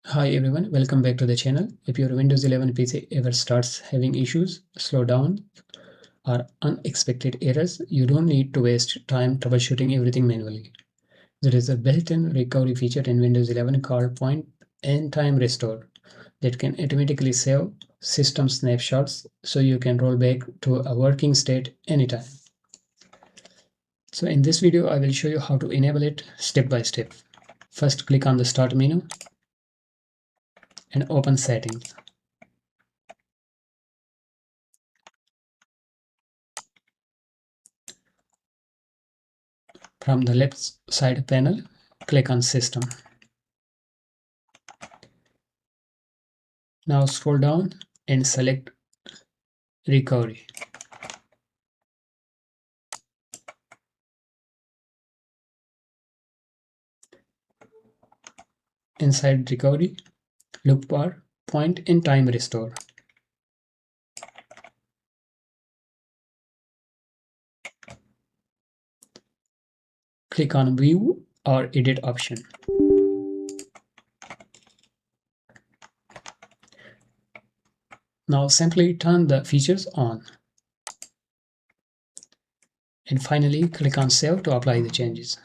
Hi everyone, welcome back to the channel. If your Windows 11 PC ever starts having issues, slow down, or unexpected errors, you don't need to waste time troubleshooting everything manually. There is a built-in recovery feature in Windows 11 called Point in Time Restore that can automatically save system snapshots so you can roll back to a working state anytime. So in this video, I will show you how to enable it step by step. First, click on the Start menu and open Settings. From the left side panel, click on System. Now scroll down and select Recovery. Inside Recovery, look for Point in Time Restore. Click on View or Edit option. Now simply turn the features on. And finally, click on Save to apply the changes.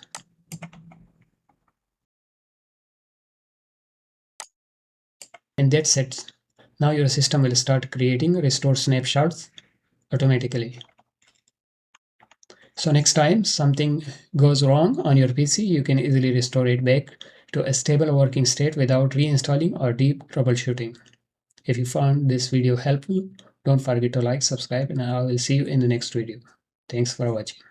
And that's it. Now your system will start creating restore snapshots automatically. So next time something goes wrong on your PC, you can easily restore it back to a stable working state without reinstalling or deep troubleshooting. If you found this video helpful, don't forget to like, subscribe, and I will see you in the next video. Thanks for watching.